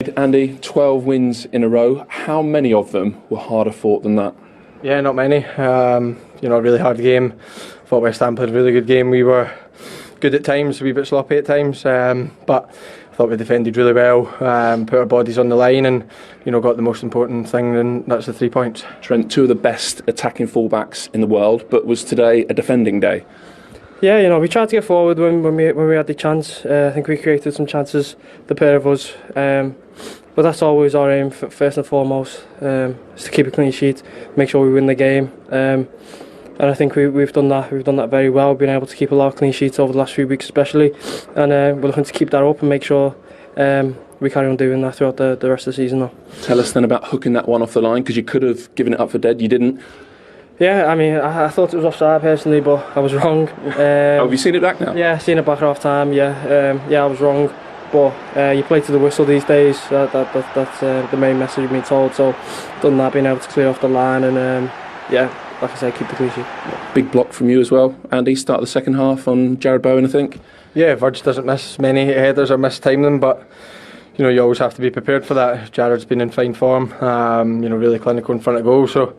lead, Andy, 12 wins in a row. How many of them were harder fought than that? Yeah, not many. A really hard game. Thought West Ham played a really good game. We were good at times, a wee bit sloppy at times, but I thought we defended really well, put our bodies on the line, and got the most important thing, and that's the 3 points. Trent, two of the best attacking fullbacks in the world, but was today a defending day? Yeah, we tried to get forward when we had the chance. I think we created some chances, the pair of us. But that's always our aim, first and foremost, is to keep a clean sheet, make sure we win the game. And I think we've done that. We've done that very well. We've been able to keep a lot of clean sheets over the last few weeks, especially. And we're looking to keep that up and make sure we carry on doing that throughout the rest of the season now. Tell us then about hooking that one off the line, because you could have given it up for dead. You didn't. Yeah, I thought it was offside personally, but I was wrong. Have you seen it back now? Yeah, I've seen it back at half time. Yeah, I was wrong. But you play to the whistle these days. That's the main message we've been told. So done that, being able to clear off the line, and like I said, keep the clean sheet. Big block from you as well, Andy. Start of the second half on Jared Bowen, I think. Yeah, Virgil doesn't miss many headers or mistime them, but you always have to be prepared for that. Jared's been in fine form. Really clinical in front of goal. So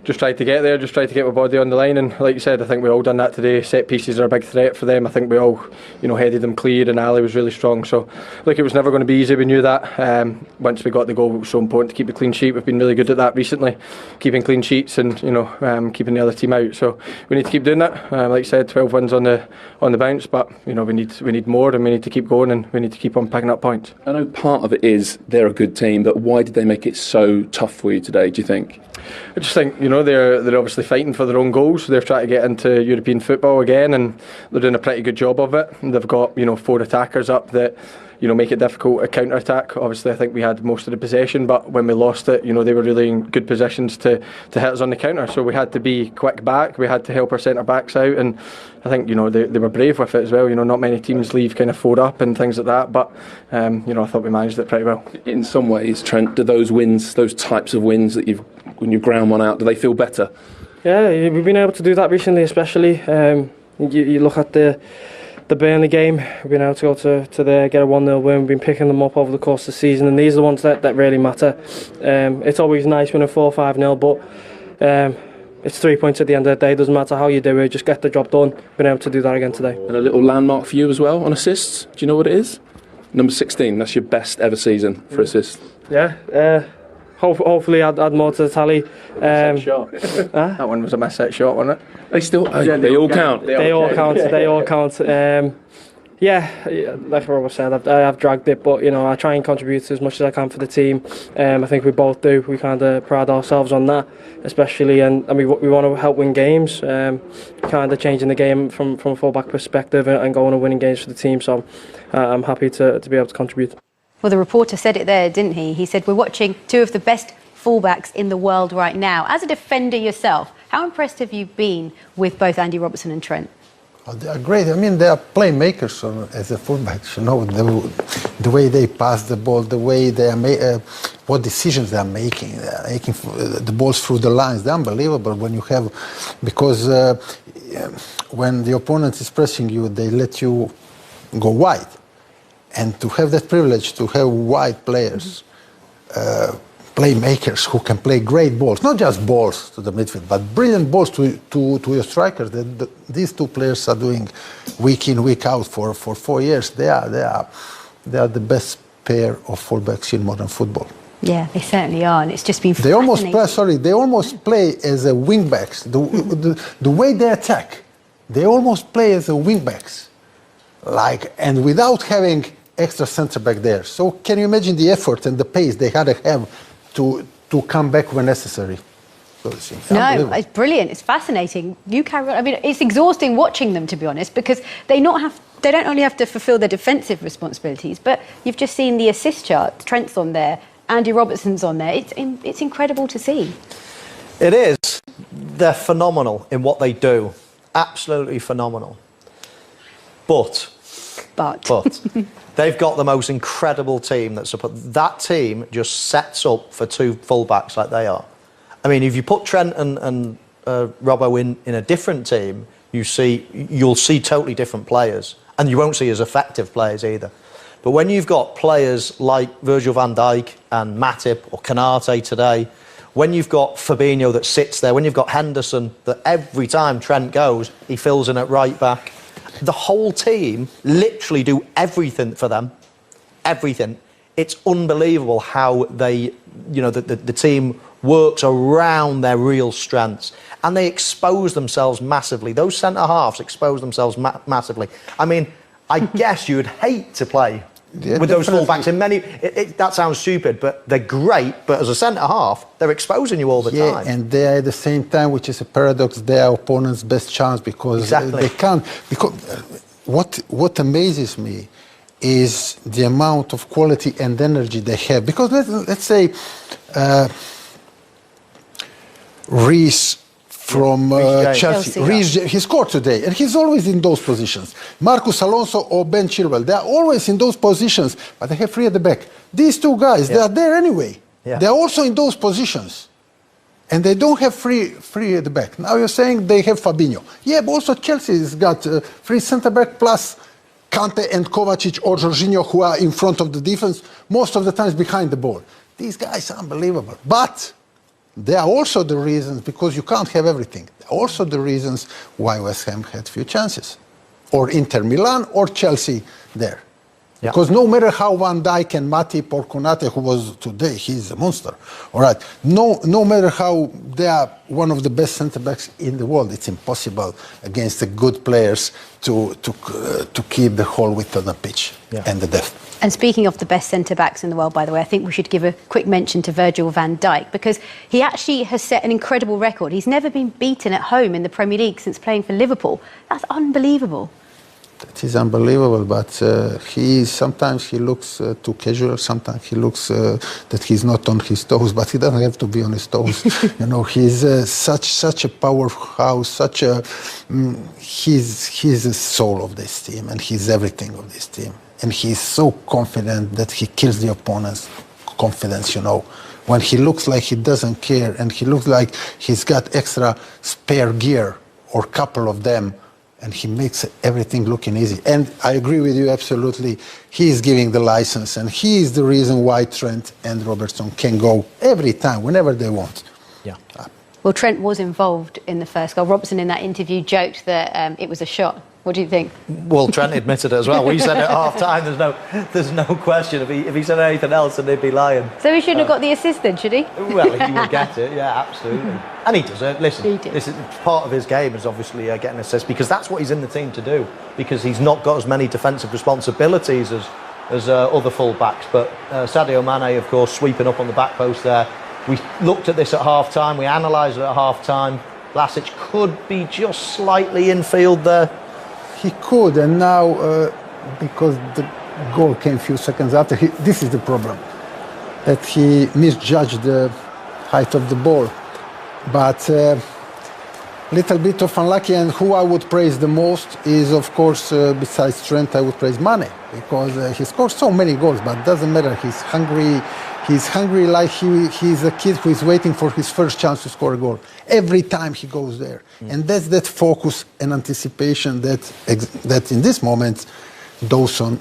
just tried to get there, just tried to get my body on the line, and like you said, I think we all done that today. Set pieces are a big threat for them. I think we all, headed them clear, and Ali was really strong. So, look, it was never going to be easy. We knew that. Once we got the goal, it was so important to keep a clean sheet. We've been really good at that recently, keeping clean sheets and keeping the other team out. So we need to keep doing that. Like you said, 12 wins on the bounce, but we need more, and we need to keep going, and we need to keep on picking up points. I know part of it is they're a good team, but why did they make it so tough for you today, do you think? I just think they're obviously fighting for their own goals. They're trying to get into European football again, and they're doing a pretty good job of it. And they've got 4 attackers up that make it difficult to counter attack. Obviously, I think we had most of the possession, but when we lost it, they were really in good positions to hit us on the counter. So we had to be quick back. We had to help our centre backs out, and I think they were brave with it as well. Not many teams leave kind of 4 up and things like that, but I thought we managed it pretty well. In some ways, Trent, do those wins, those types of wins that when you ground one out, do they feel better? Yeah, we've been able to do that recently, especially. You look at the Burnley game, we've been able to go to there, get a 1-0 win. We've been picking them up over the course of the season, and these are the ones that really matter. It's always nice winning 4-5-0, but it's 3 points at the end of the day. Doesn't matter how you do it, just get the job done. Been able to do that again today. And a little landmark for you as well on assists. Do you know what it is? Number 16. That's your best ever season for assists. Yeah. Hopefully add more to the tally. Set shot. That one was a missed set shot, wasn't it? They still they all count. They all count. Like Robert said, I have dragged it, but I try and contribute as much as I can for the team. I think we both do. We kind of pride ourselves on that, especially, and we want to help win games. Kind of changing the game from a full-back perspective and going and winning games for the team. So I'm happy to be able to contribute. Well, the reporter said it there, didn't he? He said, we're watching two of the best fullbacks in the world right now. As a defender yourself, how impressed have you been with both Andy Robertson and Trent? Oh, they are great. I mean, they are playmakers as a fullbacks. The way they pass the ball, the way they are what decisions they are making. They are making the balls through the lines. They're unbelievable when you have, because when the opponent is pressing you, they let you go wide. And to have that privilege to have wide players, playmakers who can play great balls, not just balls to the midfield, but brilliant balls to your strikers. These two players are doing week in, week out for 4 years. They are the best pair of fullbacks in modern football. Yeah, they certainly are, and it's just been they almost play as a wingbacks. The way they attack, they almost play as a wingbacks, and without having extra centre back there. So can you imagine the effort and the pace they had to have to come back when necessary? No, it's brilliant. It's fascinating. You carry on. I mean, it's exhausting watching them, to be honest, because they don't only have to fulfil their defensive responsibilities, but you've just seen the assist chart. Trent's on there, Andy Robertson's on there. It's incredible to see. It is. They're phenomenal in what they do. Absolutely phenomenal. But they've got the most incredible team that's up. That team just sets up for two fullbacks like they are. I mean, if you put Trent and Robbo in a different team, you'll see totally different players, and you won't see as effective players either. But when you've got players like Virgil Van Dijk and Matip or Konate today, when you've got Fabinho that sits there, when you've got Henderson that every time Trent goes, he fills in at right back, the whole team literally do everything for them. Everything. It's unbelievable how they, you know, the team works around their real strengths. And they expose themselves massively. Those centre-halves expose themselves massively. I mean, I guess you would hate to play with those full-backs. In many, that sounds stupid, but they're great. But as a centre-half, they're exposing you all the time. And they are at the same time, which is a paradox, they are opponents' best chance because they can't. Because what amazes me is the amount of quality and energy they have. Because let's say Reece from Chelsea. He scored today, and he's always in those positions. Marcus Alonso or Ben Chilwell, they are always in those positions, but they have 3 at the back. These 2 guys, they are there anyway. They are also in those positions, and they don't have 3 at the back. Now you're saying they have Fabinho. Yeah, but also Chelsea's got 3 centre-back plus Kante and Kovacic or Jorginho, who are in front of the defense, most of the times behind the ball. These guys are unbelievable. But they are also the reasons, because you can't have everything, also the reasons why West Ham had few chances. Or Inter Milan or Chelsea there. Because no matter how Van Dijk and Matip or Konate, who was today, he's a monster. All right. No matter how they are one of the best centre-backs in the world, it's impossible against the good players to keep the whole width on the pitch and the depth. And speaking of the best centre-backs in the world, by the way, I think we should give a quick mention to Virgil van Dijk, because he actually has set an incredible record. He's never been beaten at home in the Premier League since playing for Liverpool. That's unbelievable. It is unbelievable, but sometimes he looks too casual. Sometimes he looks that he's not on his toes, but he doesn't have to be on his toes. You know, he's such a powerhouse, he's the soul of this team, and he's everything of this team. And he's so confident that he kills the opponent's confidence, you know. When he looks like he doesn't care, and he looks like he's got extra spare gear or couple of them, and he makes everything looking easy. And I agree with you absolutely. He is giving the license, and he is the reason why Trent and Robertson can go every time, whenever they want. Yeah. Well, Trent was involved in the first goal. Robertson in that interview joked that it was a shot. What do you think? Well, Trent admitted it as well. We said it at half-time. There's no question. If he said anything else, then they'd be lying. So he shouldn't have got the assist then, should he? Well, he would get it. Yeah, absolutely. And he does it. Listen, this is part of his game is obviously getting an assist, because that's what he's in the team to do. Because he's not got as many defensive responsibilities as other full-backs. But Sadio Mane, of course, sweeping up on the back post there. We looked at this at half-time. We analysed it at half-time. Vlasic could be just slightly in field there. He could, and now, because the goal came a few seconds after, this is the problem, that he misjudged the height of the ball. But little bit of unlucky, and who I would praise the most is, of course, besides Trent, I would praise Mane, because he scored so many goals, but it doesn't matter. He's hungry. He's hungry like he's a kid who is waiting for his first chance to score a goal. Every time he goes there. And that's that focus and anticipation that in this moment Dawson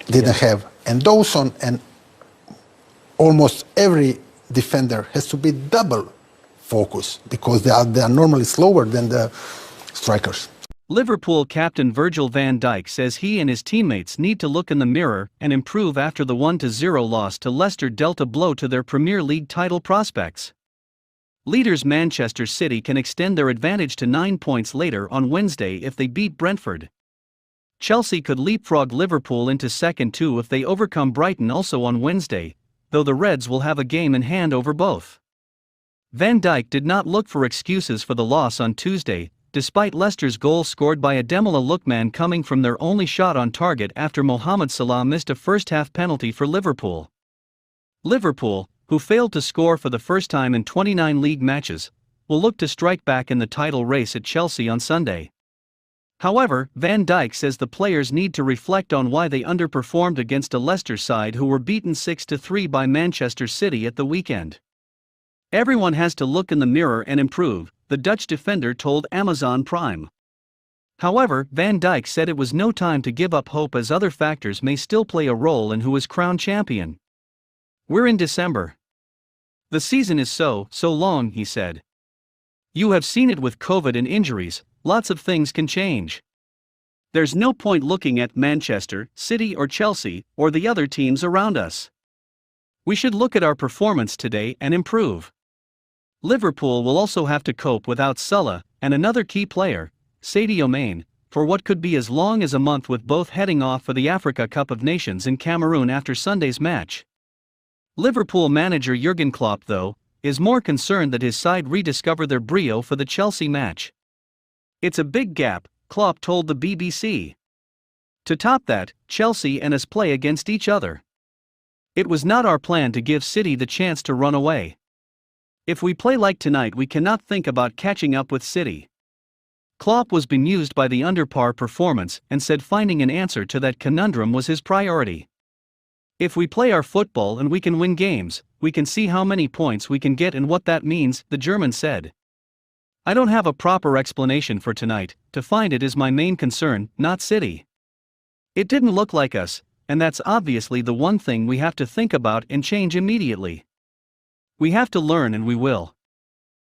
didn't have. And Dawson and almost every defender has to be double focused, because they are normally slower than the strikers. Liverpool captain Virgil van Dijk says he and his teammates need to look in the mirror and improve after the 1-0 loss to Leicester dealt a blow to their Premier League title prospects. Leaders Manchester City can extend their advantage to 9 points later on Wednesday if they beat Brentford. Chelsea could leapfrog Liverpool into second too if they overcome Brighton also on Wednesday, though the Reds will have a game in hand over both. Van Dijk did not look for excuses for the loss on Tuesday, despite Leicester's goal scored by Ademola Lookman coming from their only shot on target after Mohamed Salah missed a first-half penalty for Liverpool. Liverpool, who failed to score for the first time in 29 league matches, will look to strike back in the title race at Chelsea on Sunday. However, Van Dijk says the players need to reflect on why they underperformed against a Leicester side who were beaten 6-3 by Manchester City at the weekend. Everyone has to look in the mirror and improve, the Dutch defender told Amazon Prime. However, Van Dijk said it was no time to give up hope as other factors may still play a role in who is crowned champion. We're in December. The season is so long, he said. You have seen it with COVID and injuries, lots of things can change. There's no point looking at Manchester, City or Chelsea, or the other teams around us. We should look at our performance today and improve. Liverpool will also have to cope without Salah and another key player, Sadio, for what could be as long as a month, with both heading off for the Africa Cup of Nations in Cameroon after Sunday's match. Liverpool manager Jurgen Klopp, though, is more concerned that his side rediscover their brio for the Chelsea match. It's a big gap, Klopp told the BBC. To top that, Chelsea and us play against each other. It was not our plan to give City the chance to run away. If we play like tonight, we cannot think about catching up with City. Klopp was bemused by the under-par performance and said finding an answer to that conundrum was his priority. If we play our football and we can win games, we can see how many points we can get and what that means, the German said. I don't have a proper explanation for tonight, to find it is my main concern, not City. It didn't look like us, and that's obviously the one thing we have to think about and change immediately. We have to learn, and we will.